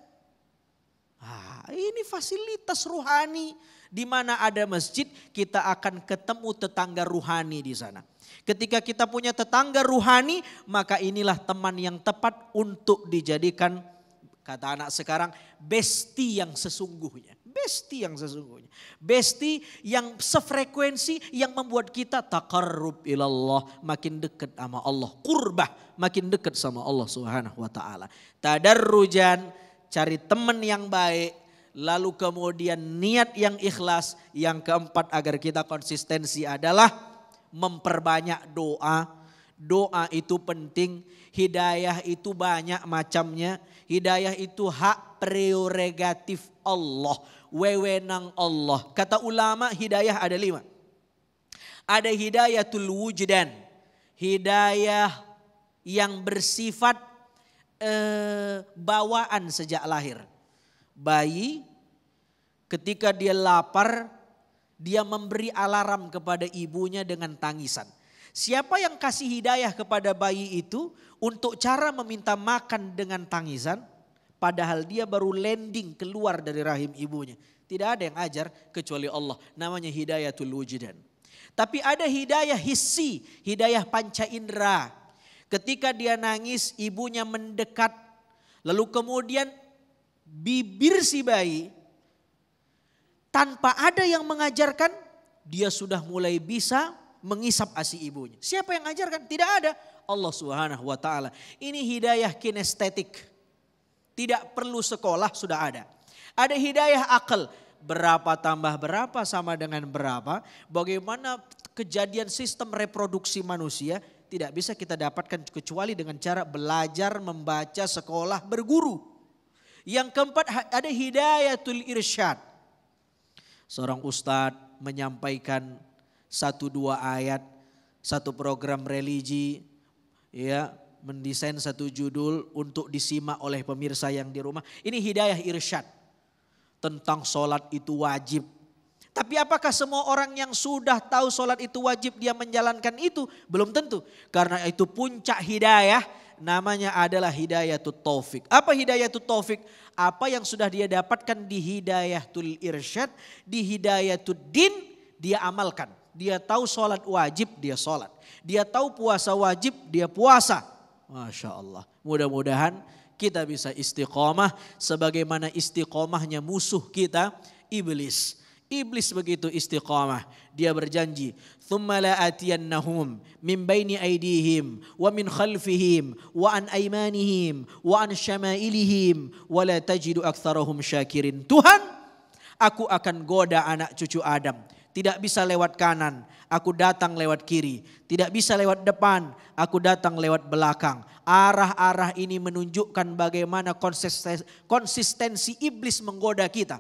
Ini fasilitas ruhani. Di mana ada masjid, kita akan ketemu tetangga ruhani di sana. Ketika kita punya tetangga ruhani, maka inilah teman yang tepat untuk dijadikan, kata anak sekarang, besti yang sesungguhnya. Besti yang sesungguhnya. Besti yang sefrekuensi, yang membuat kita taqarrub ilallah, makin dekat sama Allah. Qurbah, makin dekat sama Allah Subhanahu wa ta'ala. Tadarrujan, cari teman yang baik. lalu kemudian niat yang ikhlas. Yang keempat agar kita konsistensi adalah memperbanyak doa. Doa itu penting, hidayah itu banyak macamnya. Hidayah itu hak prerogatif Allah, wewenang Allah. Kata ulama hidayah ada 5. Ada hidayatul wujdan, hidayah yang bersifat bawaan sejak lahir. Bayi ketika dia lapar, dia memberi alarm kepada ibunya dengan tangisan. Siapa yang kasih hidayah kepada bayi itu untuk cara meminta makan dengan tangisan, padahal dia baru landing keluar dari rahim ibunya. Tidak ada yang ajar kecuali Allah, namanya hidayatul wujdan. Tapi ada hidayah hissi, hidayah panca indera. Ketika dia nangis, ibunya mendekat, lalu kemudian bibir si bayi tanpa ada yang mengajarkan, dia sudah mulai bisa mengisap ASI ibunya. Siapa yang ajarkan? Tidak ada. Allah Subhanahu wa taala. Ini hidayah kinestetik. Tidak perlu sekolah, sudah ada. Ada hidayah akal. Berapa tambah berapa sama dengan berapa. Bagaimana kejadian sistem reproduksi manusia tidak bisa kita dapatkan kecuali dengan cara belajar, membaca, sekolah, berguru. Yang keempat ada hidayatul irsyad. Seorang ustadz menyampaikan 1-2 ayat, satu program religi, ya, mendesain satu judul untuk disimak oleh pemirsa yang di rumah. Ini hidayah irsyad. Tentang sholat itu wajib. Tapi apakah semua orang yang sudah tahu sholat itu wajib dia menjalankan itu? Belum tentu. Karena itu puncak hidayah namanya adalah hidayatul taufik. Apa hidayatul taufik? Apa yang sudah dia dapatkan di hidayatul irsyad, di hidayatul din dia amalkan. Dia tahu sholat wajib dia sholat. Dia tahu puasa wajib dia puasa. Masya Allah. Mudah-mudahan kita bisa istiqomah sebagaimana istiqomahnya musuh kita iblis. Iblis begitu istiqamah. Dia berjanji, "Tsumma la atiyannahum min baini aydihim wa min khalfihim wa an aymanihim wa an syama'ilihim wa la tajidu aktsarahum syakirin." Tuhan, aku akan goda anak cucu Adam. Tidak bisa lewat kanan, aku datang lewat kiri. Tidak bisa lewat depan, aku datang lewat belakang. Arah-arah ini menunjukkan bagaimana konsistensi iblis menggoda kita.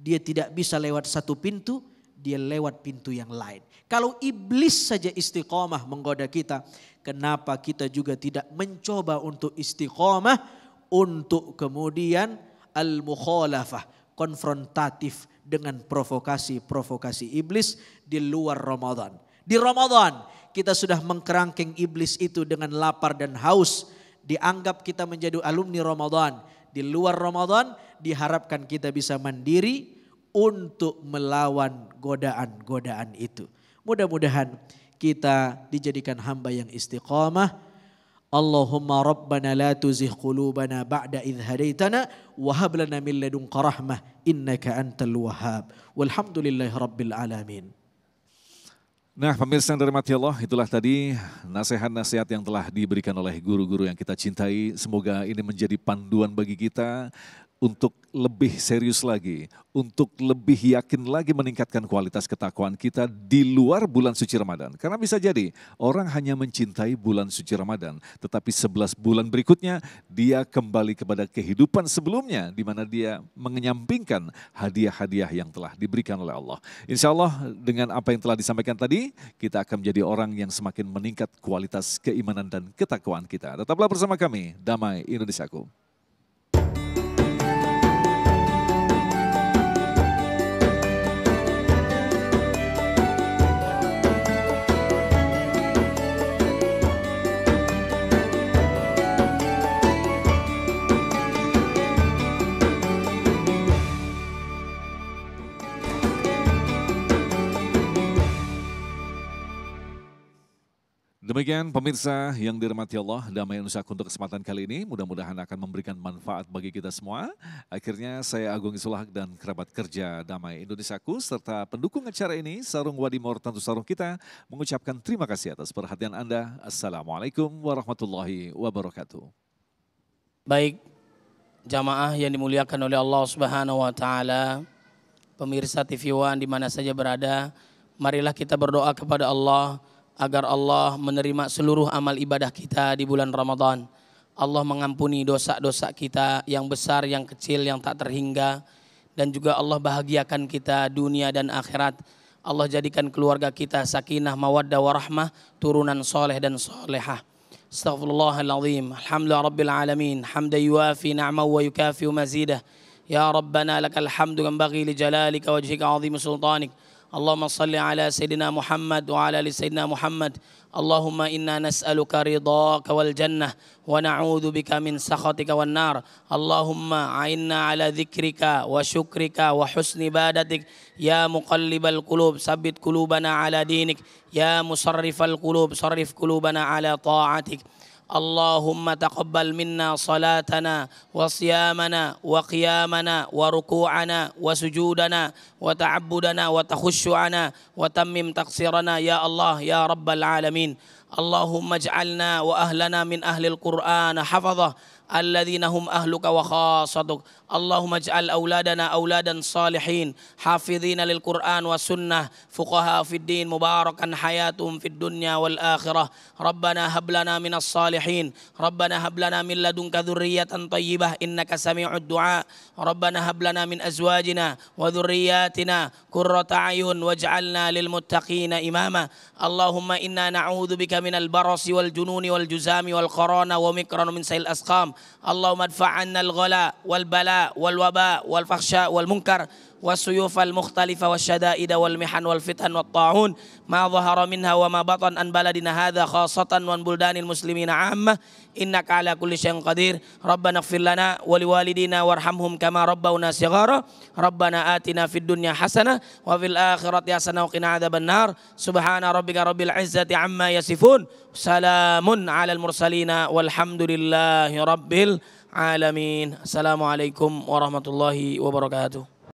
Dia tidak bisa lewat satu pintu, dia lewat pintu yang lain. Kalau iblis saja istiqomah menggoda kita, kenapa kita juga tidak mencoba untuk istiqomah, untuk kemudian al-mukhalafah, konfrontatif dengan provokasi-provokasi iblis di luar Ramadan. Di Ramadan kita sudah mengkerangkeng iblis itu dengan lapar dan haus. Dianggap kita menjadi alumni Ramadan. Di luar Ramadan diharapkan kita bisa mandiri untuk melawan godaan-godaan itu. Mudah-mudahan kita dijadikan hamba yang istiqamah. Allahumma rabbana la tuzigh qulubana ba'da idh hadaitana wa hab lana min ladunka rahmah innaka antal wahhab. Walhamdulillahi rabbil alamin. Nah, pemirsa yang dirahmati Allah, itulah tadi nasihat-nasihat yang telah diberikan oleh guru-guru yang kita cintai. Semoga ini menjadi panduan bagi kita untuk lebih serius lagi, untuk lebih yakin lagi meningkatkan kualitas ketakwaan kita di luar bulan suci Ramadan. Karena bisa jadi orang hanya mencintai bulan suci Ramadan, tetapi 11 bulan berikutnya dia kembali kepada kehidupan sebelumnya di mana dia menyampingkan hadiah-hadiah yang telah diberikan oleh Allah. Insya Allah dengan apa yang telah disampaikan tadi, kita akan menjadi orang yang semakin meningkat kualitas keimanan dan ketakwaan kita. Tetaplah bersama kami, Damai Indonesiaku. Demikian pemirsa yang dirahmati Allah, Damai Indonesiaku untuk kesempatan kali ini mudah-mudahan akan memberikan manfaat bagi kita semua. Akhirnya saya Agung Isulahak dan kerabat kerja Damai Indonesiaku serta pendukung acara ini Sarung Wadimor Tentu Sarung kita mengucapkan terima kasih atas perhatian Anda. Assalamualaikum warahmatullahi wabarakatuh. Baik, Jamaah yang dimuliakan oleh Allah Subhanahu wa taala, pemirsa TV One di mana saja berada, marilah kita berdoa kepada Allah agar Allah menerima seluruh amal ibadah kita di bulan Ramadan. Allah mengampuni dosa-dosa kita yang besar, yang kecil, yang tak terhingga, dan juga Allah bahagiakan kita dunia dan akhirat. Allah jadikan keluarga kita sakinah, mawaddah, warahmah, turunan soleh dan solehah. Astaghfirullahaladzim. Alhamdulillah Rabbil Alamin. Hamda yuafi na'ma wa yukafi mazidah. Ya Rabbana lakal hamdu yanbaghi li jalalika wajhika azim sultanik. Allahumma salli ala Sayyidina Muhammad wa ala ali Sayyidina Muhammad. Allahumma inna nas'aluka ridhaka wal jannah wa na'udzu bika min sakhatika wan nar. Allahumma a'inna ala dzikrika wa syukrika wa husni ibadatik. Ya muqallibal qulub sabbit qulubana ala dinik. Ya musarrifal qulub sarrif qulubana ala ta'atik. Allahumma taqabbal minna salatana wa siyamana wa qiyamana wa ruku'ana wa sujudana wa ta'abbudana wa takhushu'ana wa tammim taqsirana ya Allah ya Rabbal Alamin. Allahumma ij'alna wa ahlana min ahlil Qur'an hafadhah الذين هم أهلك وخاصتك. اللهم اجعل أولادنا أولادا صالحين حافظين للقرآن والسنة فقهاء في الدين مباركا حياتهم في الدنيا والآخرة. ربنا هب لنا من الصالحين ربنا هب لنا من لدنك ذرية طيبة إنك سميع الدعاء. ربنا هب لنا من أزواجنا وذرياتنا قرة أعين واجعلنا للمتقين إماما. اللهم إنا نعوذ بك من البرص والجنون والجزام والقران ومكرن من سيء الأسقام. اللهم ادفع عنا الغلاء والبلاء والوباء والفحشاء والمنكر والسيوف المختلفة والشدائد والمحن والفتن والطاعون ما ظهر منها وما بطن عن بلدنا هذا خاصة وعن بلدان المسلمين عامة إنك على كل شيء قدير. ربنا اغفر لنا ولوالدينا وارحمهم كما ربونا صغارا. ربنا آتنا في الدنيا حسنة وفي الآخرة حسنة وقنا عذاب النار. سبحان ربك رب العزة عما يصفون سلام على المرسلين والحمد لله رب العالمين. Assalamualaikum warahmatullahi wabarakatuh.